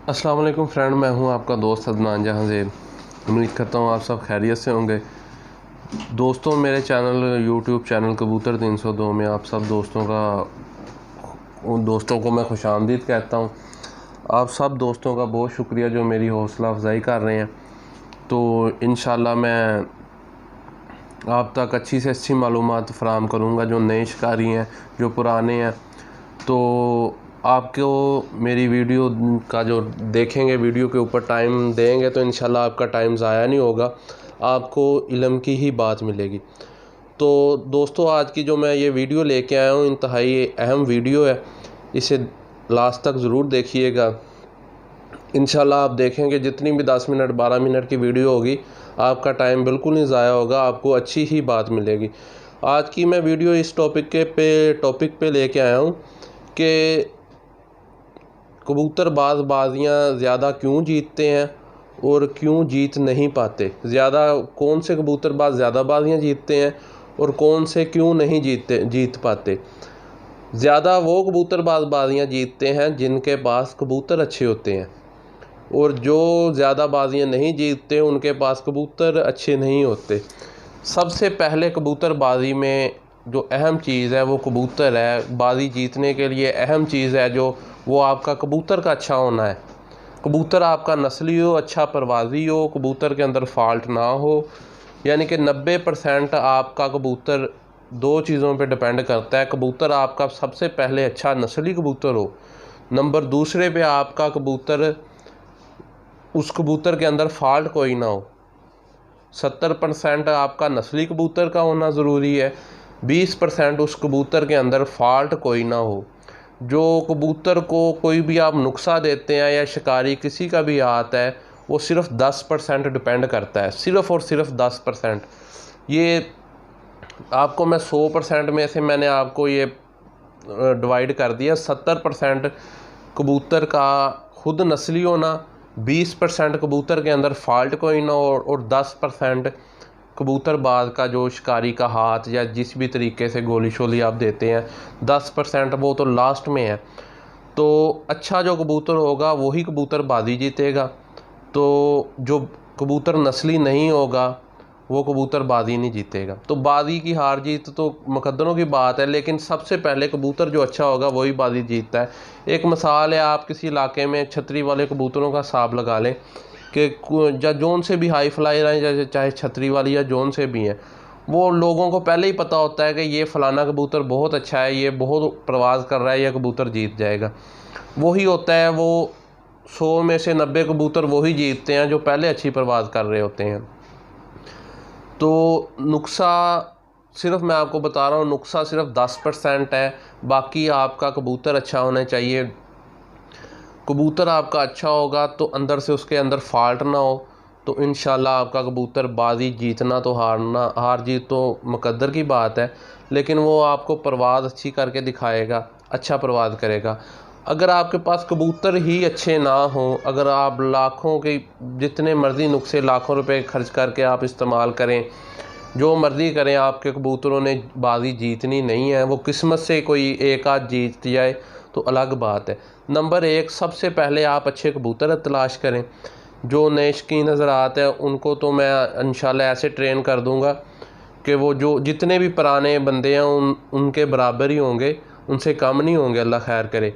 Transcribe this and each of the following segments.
अस्सलाम वालेकुम फ्रेंड, मैं हूं आपका दोस्त अदनान जहांज़ेब। उम्मीद करता हूं आप सब खैरियत से होंगे। दोस्तों, मेरे चैनल यूट्यूब चैनल कबूतर 302 में आप सब दोस्तों को मैं खुशामदीद कहता हूं। आप सब दोस्तों का बहुत शुक्रिया जो मेरी हौसला अफजाई कर रहे हैं। तो इंशाल्लाह मैं आप तक अच्छी से अच्छी मालूमात फ़राहम करूँगा, जो नए शिकारी हैं, जो पुराने हैं। तो आपको मेरी वीडियो का जो देखेंगे, वीडियो के ऊपर टाइम देंगे तो इंशाल्लाह आपका टाइम ज़ाया नहीं होगा, आपको इल्म की ही बात मिलेगी। तो दोस्तों, आज की जो मैं ये वीडियो लेके आया हूँ इंतहाई अहम वीडियो है, इसे लास्ट तक ज़रूर देखिएगा। इंशाल्लाह आप देखेंगे जितनी भी 10 मिनट 12 मिनट की वीडियो होगी, आपका टाइम बिल्कुल नहीं ज़ाया होगा, आपको अच्छी ही बात मिलेगी। आज की मैं वीडियो इस टॉपिक पे लेके आया हूँ कि कबूतरबाज बाजियाँ ज़्यादा क्यों जीतते हैं और क्यों जीत नहीं पाते। कौन से कबूतरबाज ज़्यादा बाजियाँ जीतते हैं और कौन से क्यों नहीं जीत पाते। ज़्यादा वो कबूतरबाज बाजियाँ जीतते हैं जिनके पास कबूतर अच्छे होते हैं, और जो ज़्यादा बाजियाँ नहीं जीतते उनके पास कबूतर अच्छे नहीं होते। सबसे पहले कबूतरबाजी में जो अहम चीज़ है वो कबूतर है। बाजी जीतने के लिए अहम चीज़ है जो वो आपका कबूतर का अच्छा होना है। कबूतर आपका नस्ली हो, अच्छा परवाज़ी हो, कबूतर के अंदर फ़ाल्ट ना हो। यानी कि 90% आपका कबूतर दो चीज़ों पे डिपेंड करता है। कबूतर आपका सबसे पहले अच्छा नस्ली कबूतर हो, नंबर दूसरे पे आपका कबूतर, उस कबूतर के अंदर फ़ाल्ट कोई ना हो। 70% आपका नस्ली कबूतर का होना ज़रूरी है, 20% उस कबूतर के अंदर फ़ाल्ट कोई ना हो। जो कबूतर को कोई भी आप नुक्सा देते हैं या शिकारी किसी का भी आता है, वो सिर्फ़ 10% डिपेंड करता है, सिर्फ़ और सिर्फ 10%। ये आपको मैं 100% में से मैंने आपको ये डिवाइड कर दिया। 70% कबूतर का खुद नस्ली होना, 20% कबूतर के अंदर फ़ाल्ट कोई ना हो, और 10% कबूतरबाज का जो शिकारी का हाथ या जिस भी तरीके से गोली शोली आप देते हैं, 10% वो तो लास्ट में है। तो अच्छा जो कबूतर होगा वही कबूतरबाजी जीतेगा। तो जो कबूतर नस्ली नहीं होगा वो कबूतरबाजी नहीं जीतेगा। तो बाजी की हार जीत तो मुकद्दरों की बात है, लेकिन सबसे पहले कबूतर जो अच्छा होगा वही बाजी जीतता है। एक मिसाल है, आप किसी इलाके में छतरी वाले कबूतरों का हिसाब लगा लें कि जोन से भी हाई फ्लायर हैं, जैसे चाहे छतरी वाली या जोन से भी हैं, वो लोगों को पहले ही पता होता है कि ये फ़लाना कबूतर बहुत अच्छा है, ये बहुत प्रवास कर रहा है, यह कबूतर जीत जाएगा। वही होता है, वो 100 में से 90 कबूतर वही जीतते हैं जो पहले अच्छी प्रवास कर रहे होते हैं। तो नुक्सा सिर्फ मैं आपको बता रहा हूँ, नुक्सा सिर्फ 10% है। बाकी आपका कबूतर अच्छा होना चाहिए। कबूतर आपका अच्छा होगा तो अंदर से उसके अंदर फ़ाल्ट ना हो, तो इंशाल्लाह आपका कबूतर बाजी जीतना तो हार जीत तो मुकद्दर की बात है, लेकिन वो आपको परवाज़ अच्छी करके दिखाएगा, अच्छा परवाज़ करेगा। अगर आपके पास कबूतर ही अच्छे ना हों, अगर आप लाखों के जितने मर्ज़ी नुस्खे लाखों रुपए खर्च करके आप इस्तेमाल करें, जो मर्ज़ी करें, आपके कबूतरों ने बाजी जीतनी नहीं है। वो किस्मत से कोई एक आध जीत जाए तो अलग बात है। नंबर 1, सबसे पहले आप अच्छे कबूतर तलाश करें। जो नए शौकीन हज़रात हैं उनको तो मैं इंशाल्लाह ऐसे ट्रेन कर दूंगा कि वो जो जितने भी पुराने बंदे हैं उनके बराबर ही होंगे, उनसे कम नहीं होंगे, अल्लाह खैर करे।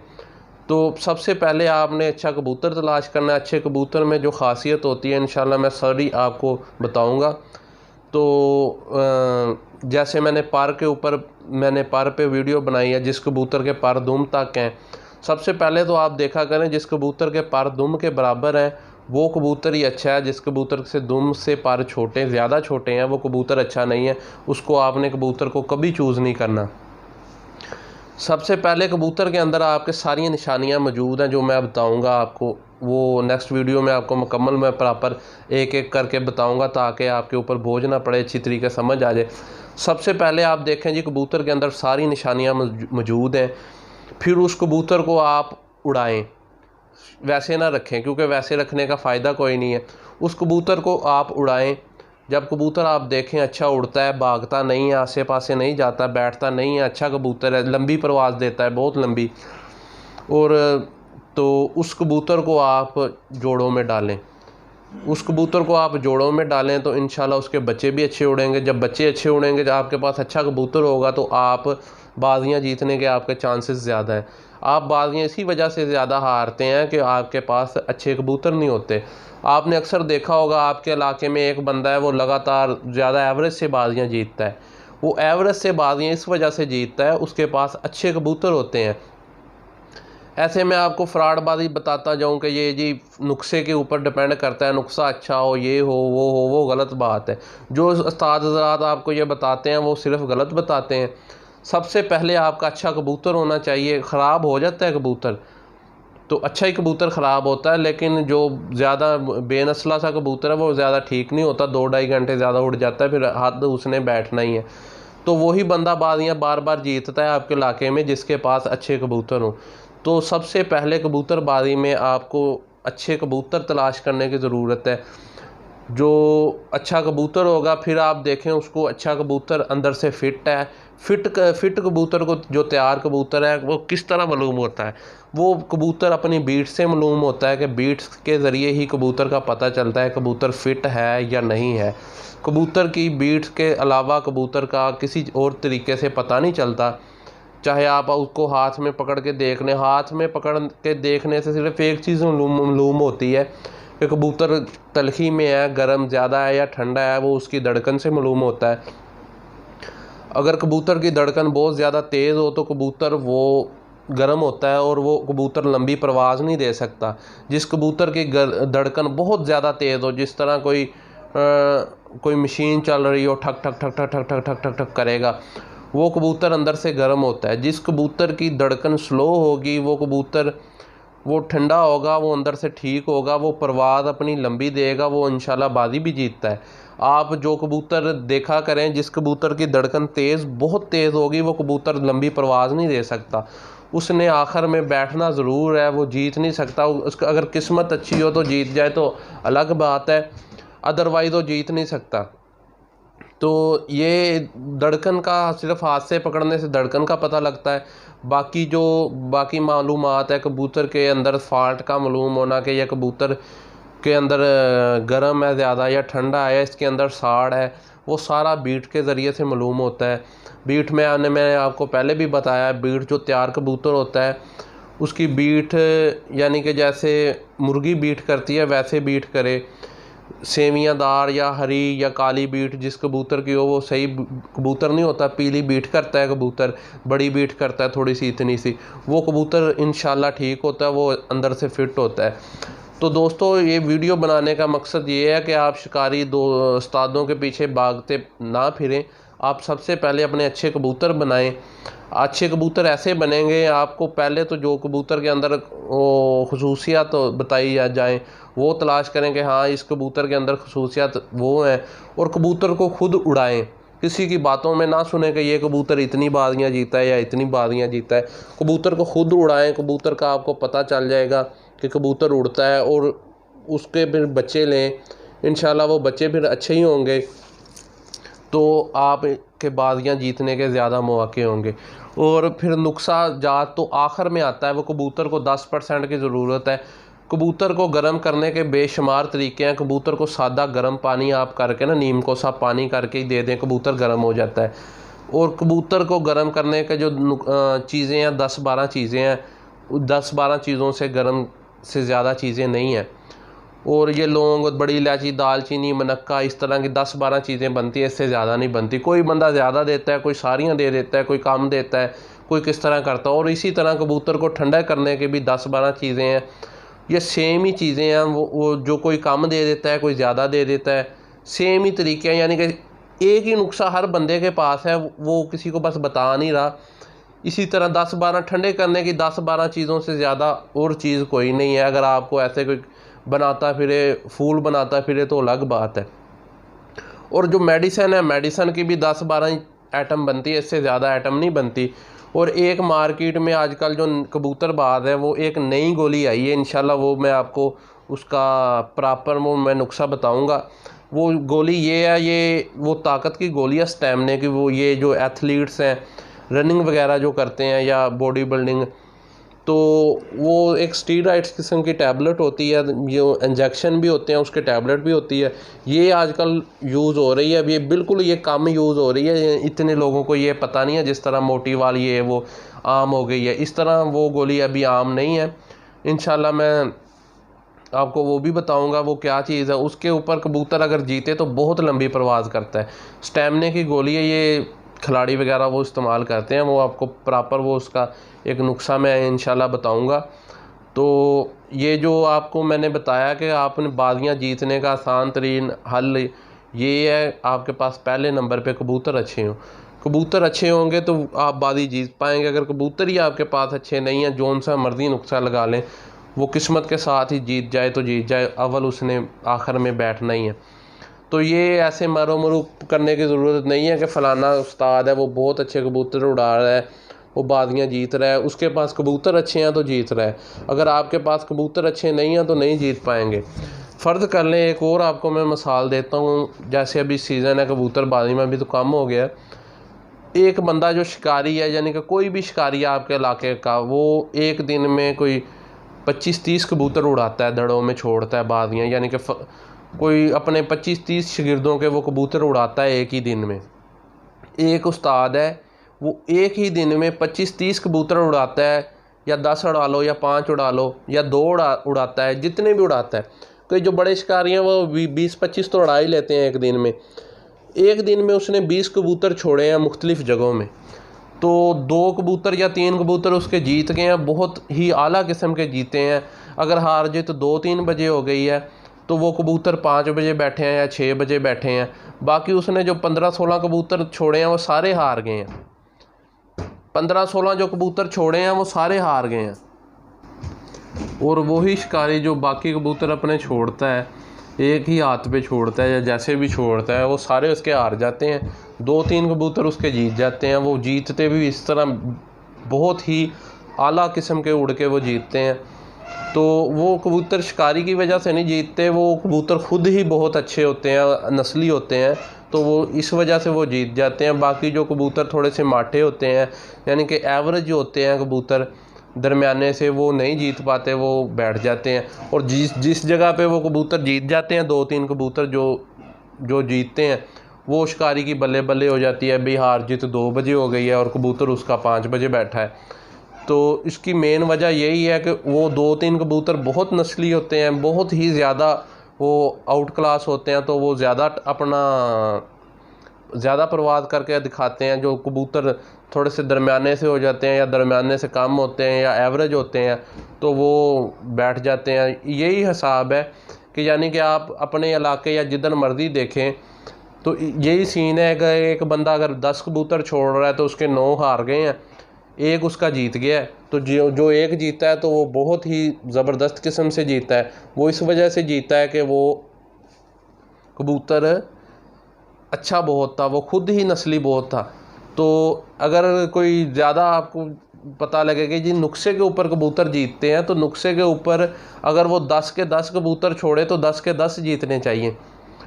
तो सबसे पहले आपने अच्छा कबूतर तलाश करना है। अच्छे कबूतर में जो ख़ासियत होती है इंशाल्लाह मैं सारी आपको बताऊंगा। तो जैसे मैंने पर पे वीडियो बनाई है, जिस कबूतर के पर दुम तक हैं, सबसे पहले तो आप देखा करें जिस कबूतर के पर दुम के बराबर हैं वो कबूतर ही अच्छा है। जिस कबूतर से दुम से पर ज़्यादा छोटे हैं वो कबूतर अच्छा नहीं है, उसको आपने कबूतर को कभी चूज़ नहीं करना। सबसे पहले कबूतर के अंदर आपके सारी निशानियां मौजूद हैं जो मैं बताऊंगा आपको, वो नेक्स्ट वीडियो में आपको मुकम्मल मैं प्रॉपर एक एक करके बताऊंगा ताकि आपके ऊपर बोझ ना पड़े, अच्छी तरीके समझ आ जाए। सबसे पहले आप देखें जी, कबूतर के अंदर सारी निशानियां मौजूद हैं। फिर उस कबूतर को आप उड़ाएं, वैसे ना रखें क्योंकि वैसे रखने का फ़ायदा कोई नहीं है। उस कबूतर को आप उड़ाएं। जब कबूतर आप देखें अच्छा उड़ता है, भागता नहीं है, आसे पासे नहीं जाता, बैठता नहीं है, अच्छा कबूतर है, लंबी परवाज़ देता है, बहुत लंबी, और तो उस कबूतर को आप जोड़ों में डालें। उस कबूतर को आप जोड़ों में डालें तो इंशाल्लाह उसके बच्चे भी अच्छे उड़ेंगे। जब बच्चे अच्छे उड़ेंगे, जब आपके पास अच्छा कबूतर होगा तो आप बाजियां जीतने के आपके चांसेस ज़्यादा हैं। आप बाजियां इसी वजह से ज़्यादा हारते हैं कि आपके पास अच्छे कबूतर नहीं होते। आपने अक्सर देखा होगा आपके इलाके में एक बंदा है, वो लगातार ज़्यादा एवरेज से बाजियां जीतता है। वो एवरेज से बाजियां इस वजह से जीतता है, उसके पास अच्छे कबूतर होते हैं। ऐसे मैं आपको फ्रॉडबाजी बताता जाऊं कि ये जी नुस्खे के ऊपर डिपेंड करता है, नुस्खा अच्छा हो, ये हो, वो गलत बात है। जो उस्ताद हज़रात आपको ये बताते हैं वो सिर्फ गलत बताते हैं। सबसे पहले आपका अच्छा कबूतर होना चाहिए। ख़राब हो जाता है कबूतर तो अच्छा ही कबूतर ख़राब होता है, लेकिन जो ज़्यादा बेनस्ला सा कबूतर है वो ज़्यादा ठीक नहीं होता, 2-2.5 घंटे ज़्यादा उड़ जाता है, फिर हद उसने बैठना ही है। तो वही बंदा बाजियाँ बार बार जीतता है आपके इलाके में जिसके पास अच्छे कबूतर हों। तो सबसे पहले कबूतरबाजी में आपको अच्छे कबूतर तलाश करने की ज़रूरत है। जो अच्छा कबूतर होगा, फिर आप देखें उसको अच्छा कबूतर अंदर से फ़िट है। फ़िट कबूतर को, जो तैयार कबूतर है, वो किस तरह मालूम होता है? वो कबूतर अपनी बीट से मालूम होता है कि बीट्स के ज़रिए ही कबूतर का पता चलता है कबूतर फ़िट है या नहीं है। कबूतर की बीट्स के अलावा कबूतर का किसी और तरीके से पता नहीं चलता। चाहे आप उसको हाथ में पकड़ के देख लें, हाथ में पकड़ के देखने से सिर्फ एक चीज़ मालूम होती है कि कबूतर तलखी में है, गर्म ज़्यादा है या ठंडा है, वो उसकी धड़कन से मालूम होता है। अगर कबूतर की धड़कन बहुत ज़्यादा तेज़ हो तो कबूतर वो गर्म होता है और वो कबूतर लंबी परवाज़ नहीं दे सकता। जिस कबूतर की धड़कन बहुत ज़्यादा तेज़ हो, जिस तरह कोई मशीन चल रही हो, ठक ठक ठक ठक ठक ठक ठक ठक ठक करेगा, वो कबूतर अंदर से गर्म होता है। जिस कबूतर की धड़कन स्लो होगी वो कबूतर वो ठंडा होगा, वो अंदर से ठीक होगा, वो परवाज़ अपनी लंबी देगा, वो इंशाल्लाह बाजी भी जीतता है। आप जो कबूतर देखा करें जिस कबूतर की धड़कन बहुत तेज़ होगी, वो कबूतर लंबी परवाज़ नहीं दे सकता, उसने आखिर में बैठना ज़रूर है, वो जीत नहीं सकता। उसका अगर किस्मत अच्छी हो तो जीत जाए तो अलग बात है, अदरवाइज़ वो जीत नहीं सकता। तो ये धड़कन का सिर्फ हाथ से पकड़ने से धड़कन का पता लगता है। बाकी मालूमात है कबूतर के अंदर फॉल्ट का मालूम होना कि यह कबूतर के अंदर गर्म है ज़्यादा या ठंडा है, इसके अंदर साड़ है, वो सारा बीट के ज़रिए से मालूम होता है। बीट में मैंने आपको पहले भी बताया, बीट जो तैयार कबूतर होता है उसकी बीट यानी कि जैसे मुर्गी बीट करती है वैसे बीट करे। सेवियाँ दार या हरी या काली बीट जिस कबूतर की हो वो सही कबूतर नहीं होता। पीली बीट करता है कबूतर, बड़ी बीट करता है थोड़ी सी इतनी सी, वो कबूतर इंशाल्लाह ठीक होता है, वो अंदर से फिट होता है। तो दोस्तों, ये वीडियो बनाने का मकसद ये है कि आप शिकारी उस्तादों के पीछे भागते ना फिरें। आप सबसे पहले अपने अच्छे कबूतर बनाएं। अच्छे कबूतर ऐसे बनेंगे, आपको पहले तो जो कबूतर के अंदर खसूसियात तो बताई जाएँ वो तलाश करें कि हाँ इस कबूतर के अंदर खसूसियात वो हैं, और कबूतर को खुद उड़ाएं। किसी की बातों में ना सुने कि ये कबूतर इतनी बाजियाँ जीता है या इतनी बाजियाँ जीता है। कबूतर को खुद उड़ाएं, कबूतर का आपको पता चल जाएगा कि कबूतर उड़ता है, और उसके फिर बच्चे लें, इंशाल्लाह वो बच्चे फिर अच्छे ही होंगे तो आप के बाजियाँ जीतने के ज़्यादा मौके होंगे। और फिर नुस्खा जात तो आखिर में आता है, वो कबूतर को 10% की ज़रूरत है। कबूतर को गर्म करने के बेशुमार तरीके हैं। कबूतर को सादा गर्म पानी आप करके ना, नीम को सा पानी करके ही दे दें, कबूतर गर्म हो जाता है। और कबूतर को गर्म करने के जो चीज़ें हैं 10-12 चीज़ें हैं, 10-12 चीज़ों से गर्म से ज़्यादा चीज़ें नहीं हैं। और ये लौंग, बड़ी इलायची, दालचीनी, मनक्का, इस तरह की 10-12 चीज़ें बनती है, इससे ज़्यादा नहीं बनती। कोई बंदा ज़्यादा देता है, कोई सारियाँ दे देता है, कोई कम देता है, कोई किस तरह करता है। और इसी तरह कबूतर को ठंडा करने के भी 10-12 चीज़ें हैं। ये सेम ही चीज़ें हैं, वो जो कोई कम दे देता है, कोई ज़्यादा दे देता है, सेम ही तरीके हैं। यानी कि एक ही नुस्खा हर बंदे के पास है, वो किसी को बस बता नहीं रहा। इसी तरह 10-12 ठंडे करने की 10-12 चीज़ों से ज़्यादा और चीज़ कोई नहीं है। अगर आपको ऐसे कोई बनाता फिरे, फूल बनाता फिरे तो अलग बात है। और जो मेडिसिन है, मेडिसिन की भी 10-12 आइटम बनती है, इससे ज़्यादा आइटम नहीं बनती। और एक मार्केट में आजकल जो कबूतरबाज है वो एक नई गोली आई है, इंशाल्लाह वो मैं आपको उसका प्रॉपर मैं नुस्खा बताऊंगा। वो गोली ये है, ये वो ताकत की गोली है, स्टैमिना की। वो ये जो एथलीट्स हैं, रनिंग वगैरह जो करते हैं या बॉडी बिल्डिंग, तो वो एक स्टीरॉइड्स किस्म की टैबलेट होती है, जो इंजेक्शन भी होते हैं उसके टैबलेट भी होती है, ये आजकल यूज़ हो रही है। अब ये बिल्कुल ये कम यूज़ हो रही है, इतने लोगों को ये पता नहीं है। जिस तरह मोटी वाली ये वो आम हो गई है, इस तरह वो गोली अभी आम नहीं है। इंशाल्लाह मैं आपको वो भी बताऊंगा वो क्या चीज़ है। उसके ऊपर कबूतर अगर जीते तो बहुत लंबी परवाज़ करता है। स्टैमिना की गोली है ये, खिलाड़ी वगैरह वो इस्तेमाल करते हैं। वो आपको प्रॉपर वो उसका एक नुस्खा मैं इंशाल्लाह बताऊंगा। तो ये जो आपको मैंने बताया कि आपने बाजियाँ जीतने का आसान तरीन हल ये है, आपके पास पहले नंबर पे कबूतर अच्छे हों। कबूतर अच्छे होंगे तो आप बाजी जीत पाएंगे। अगर कबूतर ही आपके पास अच्छे नहीं हैं, जौन सा मर्जी नुस्खा लगा लें, वो किस्मत के साथ ही जीत जाए तो जीत जाए, अव्वल उसने आखिर में बैठना ही है। तो ये ऐसे मारो मरू करने की ज़रूरत नहीं है कि फ़लाना उस्ताद है वो बहुत अच्छे कबूतर उड़ा रहा है, वो बाजियाँ जीत रहा है, उसके पास कबूतर अच्छे हैं तो जीत रहा है। अगर आपके पास कबूतर अच्छे नहीं हैं तो नहीं जीत पाएंगे। फ़र्ज़ कर लें, एक और आपको मैं मिसाल देता हूँ। जैसे अभी सीज़न है कबूतरबाजी में, अभी तो कम हो गया। एक बंदा जो शिकारी है, यानी कि कोई भी शिकारी आपके इलाके का, वो एक दिन में कोई 25-30 कबूतर उड़ाता है, दड़ों में छोड़ता है बाजियाँ, यानी कि कोई अपने 25-30 शागिर्दों के वो कबूतर उड़ाता है एक ही दिन में। एक उस्ताद है वो एक ही दिन में 25-30 कबूतर उड़ाता है, या 10 उड़ा लो या 5 उड़ा लो या 2 उड़ाता है, जितने भी उड़ाता है। कोई जो बड़े शिकारी हैं वो 20-25 तो उड़ा ही लेते हैं एक दिन में। एक दिन में उसने 20 कबूतर छोड़े हैं मुख्तलिफ़ जगहों में। तो 2 कबूतर या 3 कबूतर उसके जीत गए हैं, बहुत ही आला किस्म के जीते हैं। अगर हार जीत 2-3 बजे हो गई है तो वो कबूतर 5 बजे बैठे हैं या 6 बजे बैठे हैं। बाकी उसने जो 15-16 कबूतर छोड़े हैं वो सारे हार गए हैं। 15-16 जो कबूतर छोड़े हैं वो सारे हार गए हैं। और वही शिकारी जो बाकी कबूतर अपने छोड़ता है, एक ही हाथ पे छोड़ता है या जैसे भी छोड़ता है, वो सारे उसके हार जाते हैं। 2-3 कबूतर उसके जीत जाते हैं। वो जीतते भी इस तरह बहुत ही आला किस्म के उड़ के वो जीतते हैं। तो वो कबूतर शिकारी की वजह से नहीं जीतते, वो कबूतर ख़ुद ही बहुत अच्छे होते हैं, नस्ली होते हैं, तो वो इस वजह से वो जीत जाते हैं। बाकी जो कबूतर थोड़े से माठे होते हैं, यानी कि एवरेज होते हैं कबूतर, दरमियाने से, वो नहीं जीत पाते, वो बैठ जाते हैं। और जिस जगह पे वो कबूतर जीत जाते हैं, 2-3 कबूतर जो जीतते हैं, वो शिकारी की बल्ले बल्ले हो जाती है। भाई हार जीत 2 बजे हो गई है और कबूतर उसका 5 बजे बैठा है। तो इसकी मेन वजह यही है कि वो 2-3 कबूतर बहुत नस्ली होते हैं, बहुत ही ज़्यादा वो आउट क्लास होते हैं, तो वो ज़्यादा परवाज़ करके दिखाते हैं। जो कबूतर थोड़े से दरमियाने से हो जाते हैं या दरमियाने से कम होते हैं या एवरेज होते हैं, तो वो बैठ जाते हैं। यही हिसाब है कि यानी कि आप अपने इलाके या जिधर मर्ज़ी देखें तो यही सीन है कि एक बंदा अगर 10 कबूतर छोड़ रहा है तो उसके 9 हार गए हैं, एक उसका जीत गया है। तो जो एक जीता है तो वो बहुत ही ज़बरदस्त किस्म से जीता है। वो इस वजह से जीता है कि वो कबूतर अच्छा बहुत था, वो खुद ही नस्ली बहुत था। तो अगर कोई ज़्यादा आपको पता लगे कि जी नुस्खे के ऊपर कबूतर जीतते हैं, तो नुस्खे के ऊपर अगर वो 10 के 10 कबूतर छोड़े तो 10 के 10 जीतने चाहिए।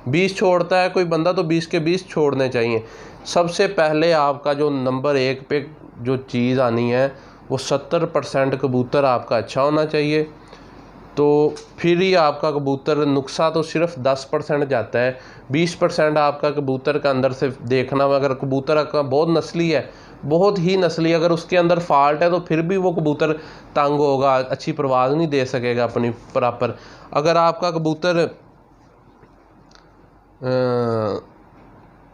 20 छोड़ता है कोई बंदा तो 20 के 20 छोड़ने चाहिए। सबसे पहले आपका जो नंबर 1 पे जो चीज़ आनी है वो 70% कबूतर आपका अच्छा होना चाहिए। तो फिर ही आपका कबूतर, नुस्खा तो सिर्फ 10% जाता है, 20% आपका कबूतर का अंदर से देखना। अगर कबूतर का बहुत नस्ली है, बहुत ही नस्ली, अगर उसके अंदर फॉल्ट है तो फिर भी वो कबूतर तंग होगा, अच्छी परवाज़ नहीं दे सकेगा अपनी प्रॉपर। अगर आपका कबूतर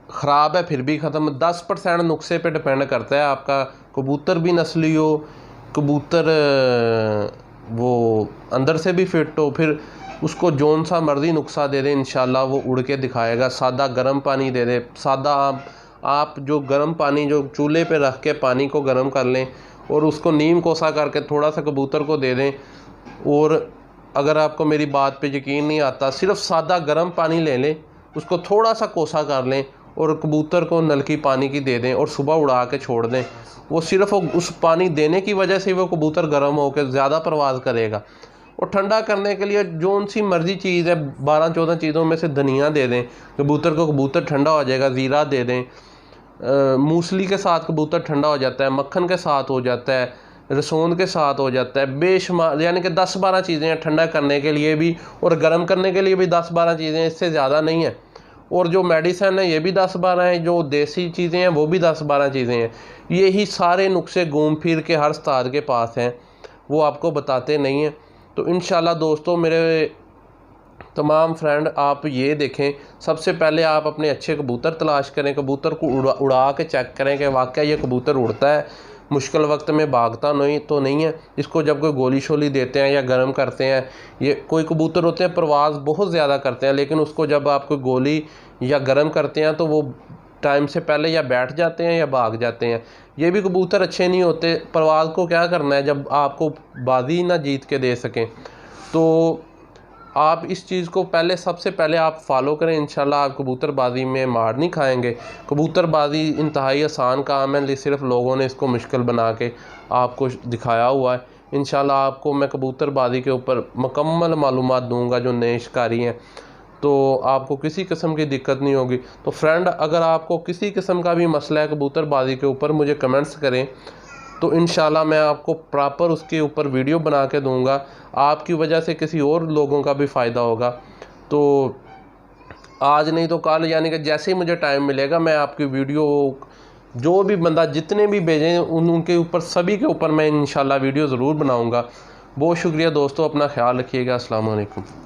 ख़राब है फिर भी ख़त्म। 10% नुस्खे पे डिपेंड करता है। आपका कबूतर भी नस्ली हो, कबूतर वो अंदर से भी फिट हो, फिर उसको जौन सा मर्ज़ी नुस्खा दे दे इंशाल्लाह वो उड़ के दिखाएगा। सादा गर्म पानी दे दे, सादा आप जो गर्म पानी जो चूल्हे पे रख के पानी को गर्म कर लें और उसको नीम कोसा करके थोड़ा सा कबूतर को दे दें। और अगर आपको मेरी बात पे यकीन नहीं आता, सिर्फ सादा गर्म पानी ले लें, उसको थोड़ा सा कोसा कर लें और कबूतर को नलकी पानी की दे दें और सुबह उड़ा के छोड़ दें। वो सिर्फ उस पानी देने की वजह से वो कबूतर गर्म होकर ज़्यादा परवाज़ करेगा। और ठंडा करने के लिए जौन सी मर्ज़ी चीज़ है, 12-14 चीज़ों में से धनिया दे दें कबूतर को, कबूतर ठंडा हो जाएगा। ज़ीरा दे दें, मूसली के साथ कबूतर ठंडा हो जाता है, मक्खन के साथ हो जाता है, रसून के साथ हो जाता है, बेशुमार यानी कि 10-12 चीज़ें हैं ठंडा करने के लिए भी और गर्म करने के लिए भी 10-12 चीज़ें हैं, इससे ज़्यादा नहीं है। और जो मेडिसन है ये भी 10-12 हैं, जो देसी चीज़ें हैं वो भी 10-12 चीज़ें हैं। यही सारे नुस्खे घूम फिर के हर उस्ताद के पास हैं, वो आपको बताते नहीं हैं। तो इंशाल्लाह दोस्तों मेरे तमाम फ्रेंड आप ये देखें, सबसे पहले आप अपने अच्छे कबूतर तलाश करें, कबूतर को उड़ा के चेक करें कि वाकई ये कबूतर उड़ता है, मुश्किल वक्त में भागता नहीं है। इसको जब कोई गोली शोली देते हैं या गर्म करते हैं, ये कोई कबूतर होते हैं परवाज़ बहुत ज़्यादा करते हैं, लेकिन उसको जब आप कोई गोली या गर्म करते हैं तो वो टाइम से पहले या बैठ जाते हैं या भाग जाते हैं। ये भी कबूतर अच्छे नहीं होते। परवाज़ को क्या करना है जब आपको बाजी ना जीत के दे सकें। तो आप इस चीज़ को सबसे पहले आप फॉलो करें, इंशाल्लाह आप कबूतरबाजी में मार नहीं खाएंगे। कबूतरबाजी इंतहाई आसान काम है, सिर्फ लोगों ने इसको मुश्किल बना के आपको दिखाया हुआ है। इंशाल्लाह आपको मैं कबूतरबाजी के ऊपर मुकम्मल मालूमात दूंगा जो नए शिकारी हैं, तो आपको किसी किस्म की दिक्कत नहीं होगी। तो फ्रेंड अगर आपको किसी किस्म का भी मसला है कबूतरबाजी के ऊपर, मुझे कमेंट्स करें, तो इंशाल्लाह मैं आपको प्रॉपर उसके ऊपर वीडियो बना के दूंगा। आपकी वजह से किसी और लोगों का भी फ़ायदा होगा। तो आज नहीं तो कल, यानी कि जैसे ही मुझे टाइम मिलेगा मैं आपकी वीडियो, जो भी बंदा जितने भी भेजें उनके ऊपर सभी के ऊपर मैं इंशाल्लाह वीडियो ज़रूर बनाऊंगा। बहुत शुक्रिया दोस्तों, अपना ख्याल रखिएगा। अस्सलाम वालेकुम।